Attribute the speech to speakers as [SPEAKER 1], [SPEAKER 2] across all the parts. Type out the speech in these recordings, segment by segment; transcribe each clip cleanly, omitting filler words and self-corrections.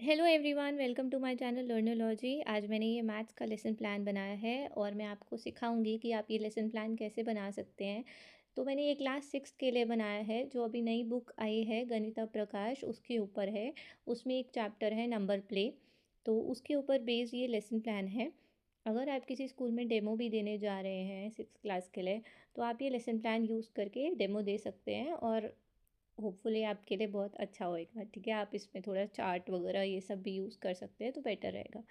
[SPEAKER 1] Hello everyone, welcome to my channel Learnology. आज मैंने ये मैथ्स का लेसन प्लान बनाया है और मैं आपको सिखाऊंगी कि आप ये लेसन प्लान कैसे बना सकते हैं। तो मैंने ये क्लास 6 के लिए बनाया है। जो अभी नई बुक आई है गणिता प्रकाश, उसके ऊपर है। उसमें एक चैप्टर है नंबर प्ले, तो उसके ऊपर बेस्ड ये लेसन प्लान है। अगर आप किसी स्कूल में डेमो भी देने जा रहे हैं 6 क्लास के लिए, तो आप ये लेसन प्लान यूज़ करके डेमो दे सकते हैं और होपफुली आपके लिए बहुत अच्छा होएगा। ठीक है, आप इसमें थोड़ा चार्ट वगैरह ये सब भी यूज़ कर सकते हैं तो बेटर रहेगा।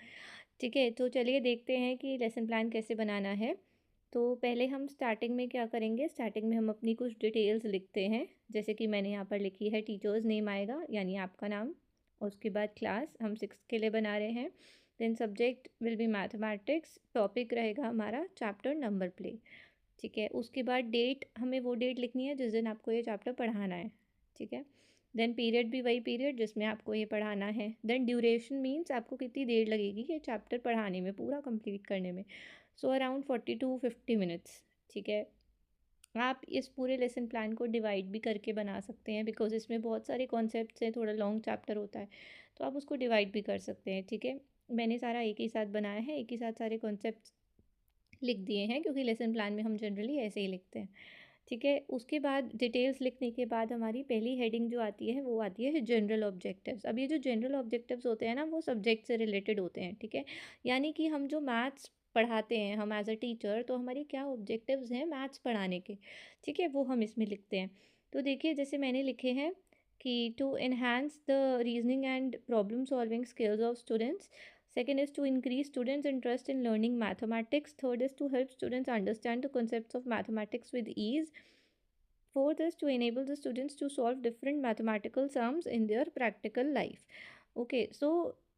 [SPEAKER 1] ठीक है, तो चलिए देखते हैं कि लेसन प्लान कैसे बनाना है। तो पहले हम स्टार्टिंग में क्या करेंगे, स्टार्टिंग में हम अपनी कुछ डिटेल्स लिखते हैं। जैसे कि मैंने यहाँ पर लिखी है टीचर्स नेम आएगा, यानी आपका नाम। और उसके बाद क्लास हम 6 के लिए बना रहे हैं। Then subject will be mathematics, topic रहेगा हमारा चैप्टर नंबर प्ले। ठीक है, उसके बाद डेट, हमें वो डेट लिखनी है जिस दिन आपको ये चैप्टर पढ़ाना है। ठीक है, देन पीरियड भी वही पीरियड जिसमें आपको ये पढ़ाना है। देन ड्यूरेशन मीन्स आपको कितनी देर लगेगी ये चैप्टर पढ़ाने में, पूरा कंप्लीट करने में। So around 40 to 50 minutes. ठीक है, आप इस पूरे लेसन प्लान को डिवाइड भी करके बना सकते हैं, बिकॉज इसमें बहुत सारे कॉन्सेप्ट्स हैं, थोड़ा लॉन्ग चैप्टर होता है, तो आप उसको डिवाइड भी कर सकते हैं। ठीक है, मैंने सारा एक ही साथ बनाया है, एक ही साथ सारे कॉन्सेप्ट लिख दिए हैं, क्योंकि लेसन प्लान में हम जनरली ऐसे ही लिखते हैं। ठीक है, उसके बाद डिटेल्स लिखने के बाद हमारी पहली हेडिंग जो आती है वो आती है जनरल ऑब्जेक्टिव्स। अब ये जो जनरल ऑब्जेक्टिव्स होते हैं ना, वो सब्जेक्ट से रिलेटेड होते हैं। ठीक है, यानी कि हम जो मैथ्स पढ़ाते हैं, हम एज अ टीचर, तो हमारी क्या ऑब्जेक्टिव्स हैं मैथ्स पढ़ाने के। ठीक है, वो हम इसमें लिखते हैं। तो देखिए, जैसे मैंने लिखे हैं कि to enhance the reasoning and problem solving skills of students. Second is to increase students' interest in learning mathematics. Third is to help students understand the concepts of mathematics with ease. Fourth is to enable the students to solve different mathematical sums in their practical life. Okay, so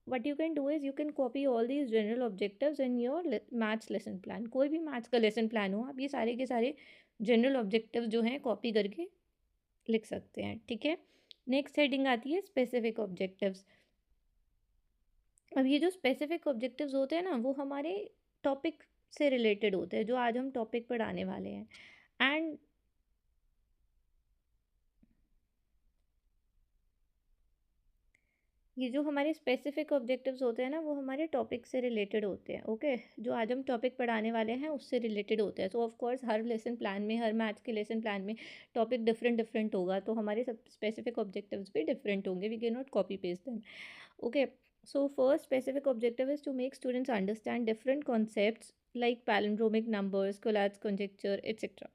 [SPEAKER 1] what you can do is you can copy all these general objectives in your maths lesson plan. कोई भी maths का lesson plan हो, आप ये सारे के सारे general objectives जो हैं कॉपी करके लिख सकते हैं। ठीक है, नेक्स्ट हेडिंग आती है स्पेसिफिक ऑब्जेक्टिव्स। अब ये जो स्पेसिफिक ऑब्जेक्टिव्स होते हैं ना, वो हमारे टॉपिक से रिलेटेड होते हैं, जो आज हम टॉपिक पढ़ाने वाले हैं। एंड ये जो हमारे स्पेसिफिक ऑब्जेक्टिव्स होते हैं ना, वो हमारे टॉपिक से रिलेटेड होते हैं। ओके, जो आज हम टॉपिक पढ़ाने वाले हैं उससे रिलेटेड होते हैं। सो ऑफ कोर्स हर लेसन प्लान में, हर मैथ्स के लेसन प्लान में टॉपिक डिफरेंट डिफरेंट होगा, तो हमारे सब स्पेसिफिक ऑब्जेक्टिव्स भी डिफरेंट होंगे। We can not copy paste them. Okay, so first specific objective is to make students understand different concepts like palindromic numbers, Collat's conjecture, etc.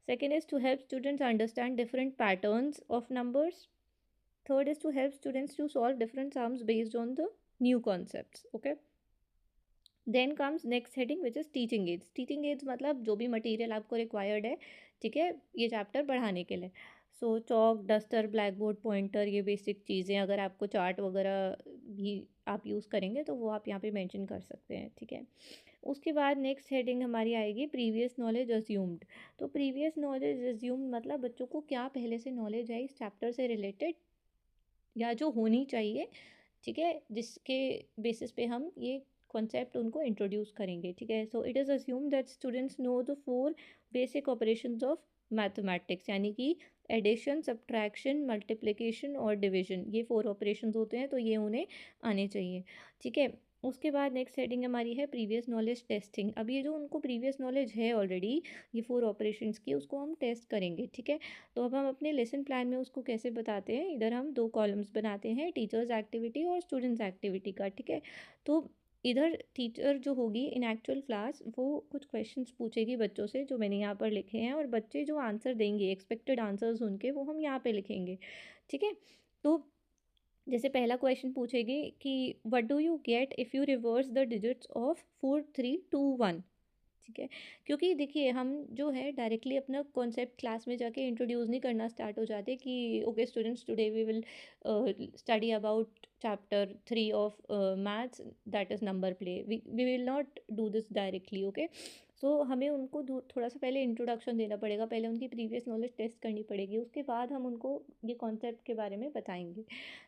[SPEAKER 1] Second is to help students understand different patterns of numbers. Third is to help students to solve different sums based on the new concepts. Okay. Then comes next heading which is teaching aids. Teaching aids मतलब जो भी material आपको required है, ठीक है, ये chapter पढ़ाने के लिए। So chalk, duster, black board, pointer, ये बेसिक चीज़ें। अगर आपको चार्ट वगैरह भी आप यूज़ करेंगे तो वो आप यहाँ पे मेंशन कर सकते हैं। ठीक है, उसके बाद नेक्स्ट हेडिंग हमारी आएगी प्रीवियस नॉलेज अज्यूम्ड। तो प्रीवियस नॉलेज अज्यूम्ड मतलब बच्चों को क्या पहले से नॉलेज है इस चैप्टर से रिलेटेड, या जो होनी चाहिए। ठीक है, जिसके बेसिस पे हम ये कॉन्सेप्ट उनको इंट्रोड्यूस करेंगे। ठीक है, so it is assume that students know the 4 basic operations of mathematics, यानी कि एडिशन, सब्ट्रैक्शन, मल्टीप्लिकेशन और डिवीजन। ये 4 ऑपरेशंस होते हैं, तो ये उन्हें आने चाहिए। ठीक है, उसके बाद नेक्स्ट हेडिंग हमारी है प्रीवियस नॉलेज टेस्टिंग। अब ये जो उनको प्रीवियस नॉलेज है ऑलरेडी ये 4 ऑपरेशंस की, उसको हम टेस्ट करेंगे। ठीक है, तो अब हम अपने लेसन प्लान में उसको कैसे बताते हैं, इधर हम 2 कॉलम्स बनाते हैं, टीचर्स एक्टिविटी और स्टूडेंट्स एक्टिविटी का। ठीक है, तो इधर टीचर जो होगी इन एक्चुअल क्लास, वो कुछ क्वेश्चंस पूछेगी बच्चों से जो मैंने यहाँ पर लिखे हैं, और बच्चे जो आंसर देंगे, एक्सपेक्टेड आंसर्स उनके, वो हम यहाँ पे लिखेंगे। ठीक है, तो जैसे पहला क्वेश्चन पूछेगी कि what do you get if you reverse the digits of 4 3 2 1। ठीक है, क्योंकि देखिए हम जो है डायरेक्टली अपना कॉन्सेप्ट क्लास में जाके इंट्रोड्यूस नहीं करना स्टार्ट हो जाते कि okay students, today we will study about chapter 3 of maths, that is number play. We will not do this directly. Okay, so हमें उनको थोड़ा सा पहले इंट्रोडक्शन देना पड़ेगा, पहले उनकी प्रीवियस नॉलेज टेस्ट करनी पड़ेगी, उसके बाद हम उनको ये कॉन्सेप्ट के बारे में बताएंगे।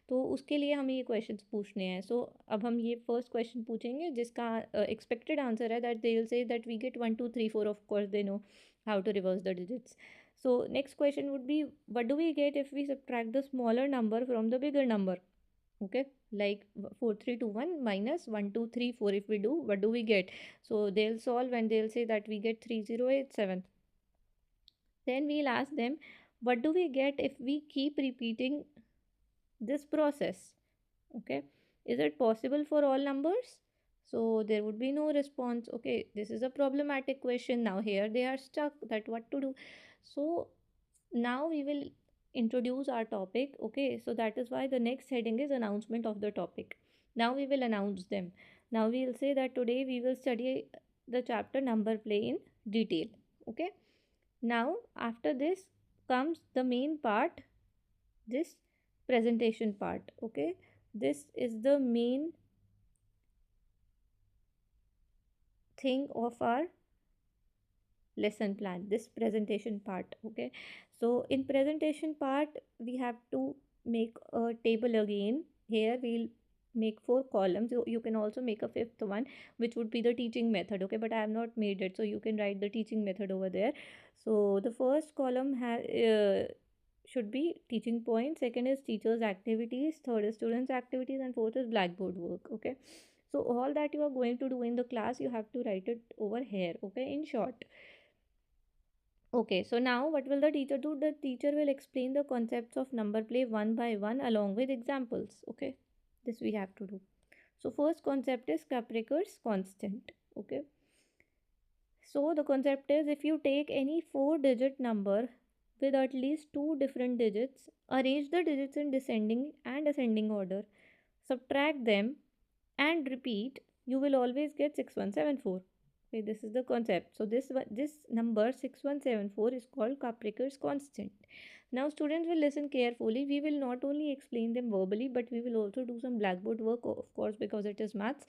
[SPEAKER 1] तो उसके लिए हमें ये क्वेश्चंस पूछने हैं। सो अब हम ये फर्स्ट क्वेश्चन पूछेंगे जिसका एक्सपेक्टेड आंसर है that they will say that we get 1 2 3 4। Of course they know how to reverse the digits. So next question would be what do we get if we subtract the smaller number from the bigger number. Okay, like 4321 minus 1234, if we do, what do we get? So they'll solve and they'll say that we get 3087. Then we'll ask them, what do we get if we keep repeating this process? Okay, is it possible for all numbers? So there would be no response. Okay, this is a problematic question. Now here they are stuck that what to do. So now we will introduce our topic. Okay, so that is why the next heading is announcement of the topic. Now we will announce them. Now we will say that today we will study the chapter number play in detail. Okay, now after this comes the main part, this presentation part. Okay, this is the main thing of our lesson plan, this presentation part. Okay, so in presentation part we have to make a table again. Here we'll make four columns. You can also make a fifth one, which would be the teaching method. Okay, but I have not made it, so you can write the teaching method over there. So the first column should be teaching points, second is teachers activities, third is students activities, and fourth is blackboard work. Okay, so all that you are going to do in the class, you have to write it over here. Okay, in short. Okay, so now what will the teacher do? The teacher will explain the concepts of number play one by one along with examples. Okay, this we have to do. So first concept is Capricorn's constant. Okay, so the concept is, if you take any four-digit number with at least two different digits, arrange the digits in descending and ascending order, subtract them and repeat, you will always get 6174. Okay, this is the concept. So this number 6174 is called Capricorn's constant. Now students will listen carefully. We will not only explain them verbally, but we will also do some blackboard work, of course, because it is maths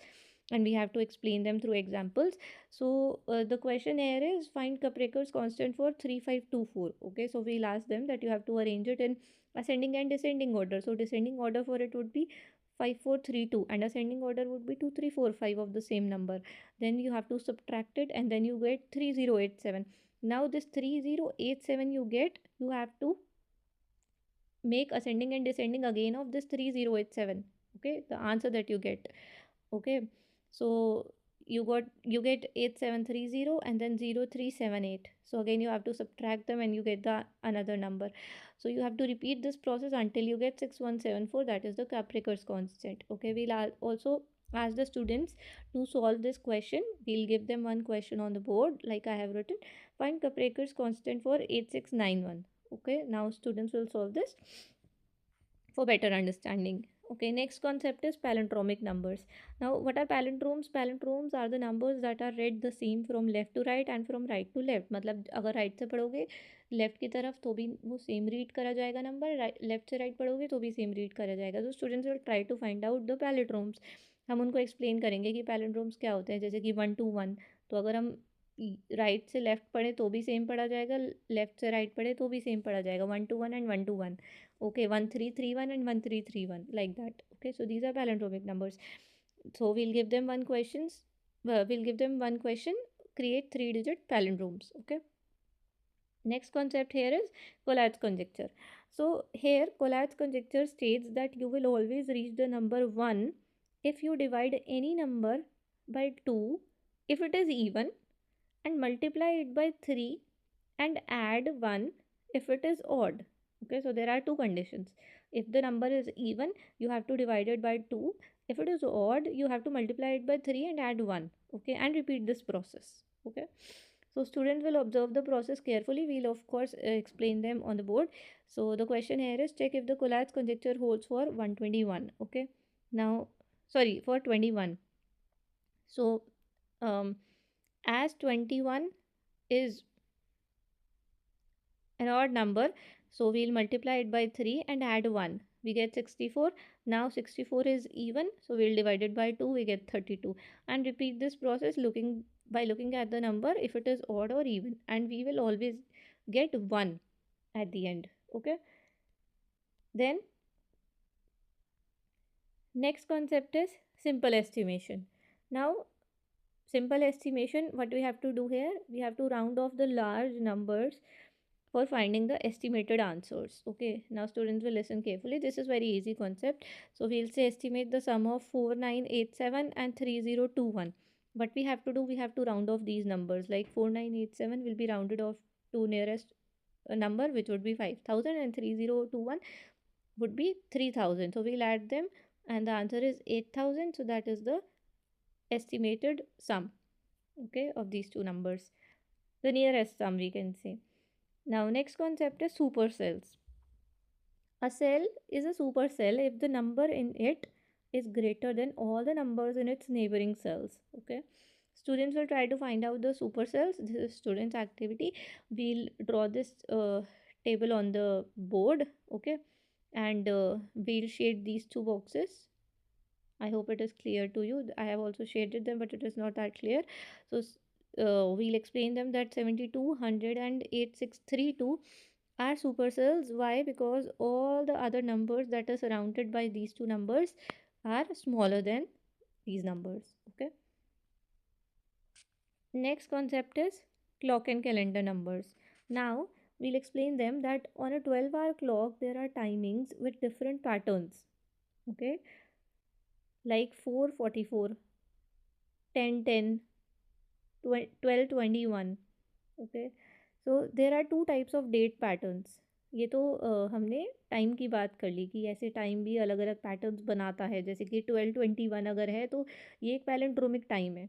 [SPEAKER 1] and we have to explain them through examples. So the question here is, find Capricorn's constant for 3524. Okay, so we'll ask them that you have to arrange it in ascending and descending order. So descending order for it would be 5432 and ascending order would be 2345 of the same number. Then you have to subtract it and then you get 3087. Now this 3087 you get, you have to make ascending and descending again of this 3087. Okay, the answer that you get. Okay, so you get 8730 and then 0378. So again you have to subtract them and you get the another number. So you have to repeat this process until you get 6174. That is the Capricorn's constant. Okay, we'll also ask the students to solve this question. We'll give them one question on the board like I have written. Find Capricorn's constant for 8691. Okay, now students will solve this for better understanding. Okay, next concept is palindromic numbers. Now what are palindromes? Palindromes are the numbers that are read the same from left to right and from right to left. मतलब अगर right से पढ़ोगे left की तरफ तो भी वो same read करा जाएगा number, left से right पढ़ोगे तो भी same read करा जाएगा. तो students will try to find out the palindromes. हम उनको explain करेंगे कि palindromes क्या होते हैं. जैसे कि 1 to 1, तो अगर हम राइट से लेफ्ट पढ़े तो भी सेम पढ़ा जाएगा, लेफ्ट से राइट पढ़े तो भी सेम पढ़ा जाएगा. 1 to 1 and 1 to 1. Okay, 1331 and 1331, like that. Okay, so these are palindromic numbers. So we'll give them one question, create three-digit palindromes. Okay, next concept here is Collat's conjecture. So here Collat's conjecture states that you will always reach the number 1 if you divide any number by 2 if it is even, and multiply it by 3 and add 1 if it is odd. Okay, so there are two conditions. If the number is even, you have to divide it by 2. If it is odd, you have to multiply it by 3 and add 1. Okay, and repeat this process. Okay, so students will observe the process carefully. We'll of course explain them on the board. So the question here is, check if the Collat's conjecture holds for 121. Okay, now sorry, for 21. So as 21 is an odd number, so we'll multiply it by 3 and add 1. We get 64. Now 64 is even, so we'll divide it by 2. We get 32. And repeat this process by looking at the number if it is odd or even. And we will always get 1 at the end. Okay. Then next concept is simple estimation. Now simple estimation, what we have to do here, we have to round off the large numbers for finding the estimated answers. Okay, now students will listen carefully. This is very easy concept. So we'll say estimate the sum of 4987 and 3021. What we have to do, we have to round off these numbers. Like 4987 will be rounded off to nearest number, which would be 5000, and 3021 would be 3000. So we'll add them, and the answer is 8000. So that is the estimated sum, okay, of these two numbers, the nearest sum, we can say. Now next concept is supercells. A cell is a supercell if the number in it is greater than all the numbers in its neighboring cells. Okay, students will try to find out the supercells. This is students activity. We'll draw this table on the board. Okay, and we'll shade these two boxes. I hope it is clear to you. I have also shaded them, but it is not that clear. So we'll explain them that 72, 100 and 8632 are supercells. Why? Because all the other numbers that are surrounded by these two numbers are smaller than these numbers. Okay. Next concept is clock and calendar numbers. Now we'll explain them that on a 12-hour clock there are timings with different patterns. Okay, like 4:44, 10:10, 12:21. Okay, so there are two types of date patterns. ये तो हमने time की बात कर ली कि ऐसे time भी अलग अलग पैटर्न्स बनाता है, जैसे कि 12:21 अगर है तो ये एक पैलेंड्रोमिक टाइम है.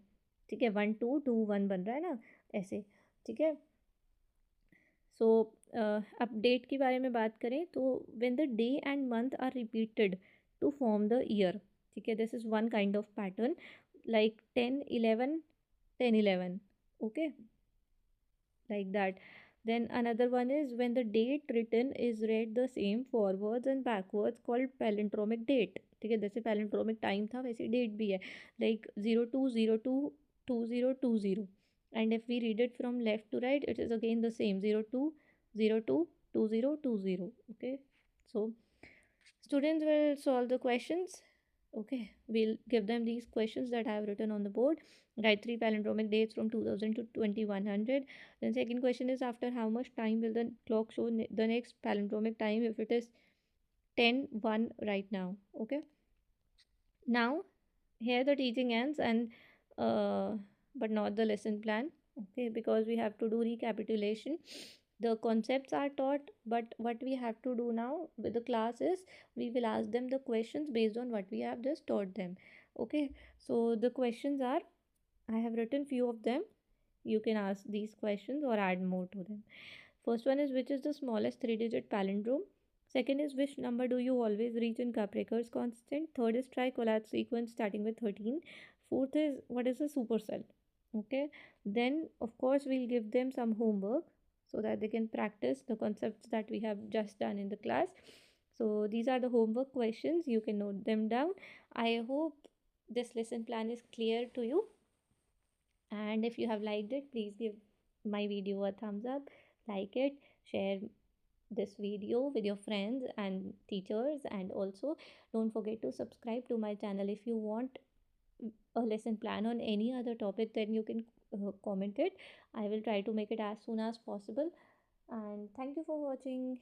[SPEAKER 1] ठीक है, 1221 बन रहा है ना, ऐसे. ठीक है. सो अपडेट के बारे में बात करें तो when the day and month are repeated to form the year. ठीक है, this is one kind of pattern, like 10 11 10 11. Okay, like that. Then another one is when the date written is read the same forwards and backwards, called palindromic date. ठीक है, जैसे palindromic time था वैसे date भी है, like 0202 2020. And if we read it from left to right, it is again the same, 0202 2020. Okay, so students will solve the questions. Okay, we'll give them these questions that I have written on the board. Write three palindromic dates from 2000 to 2100. Then second question is, after how much time will the clock show the next palindromic time if it is 10:1 right now. Okay, now here the teaching ends, and but not the lesson plan. Okay, because we have to do recapitulation. The concepts are taught, but what we have to do now with the class is we will ask them the questions based on what we have just taught them. Okay, so the questions are, I have written few of them. You can ask these questions or add more to them. First one is, which is the smallest three-digit palindrome? Second is, which number do you always reach in Capricorn's constant? Third is, try collapse sequence starting with 13. Fourth is, what is a supercell? Okay, then of course we'll give them some homework so that they can practice the concepts that we have just done in the class. So these are the homework questions. You can note them down. I hope this lesson plan is clear to you. And if you have liked it, please give my video a thumbs up, like it, share this video with your friends and teachers, and also don't forget to subscribe to my channel. If you want a lesson plan on any other topic, then you can comment it. I will try to make it as soon as possible. And thank you for watching.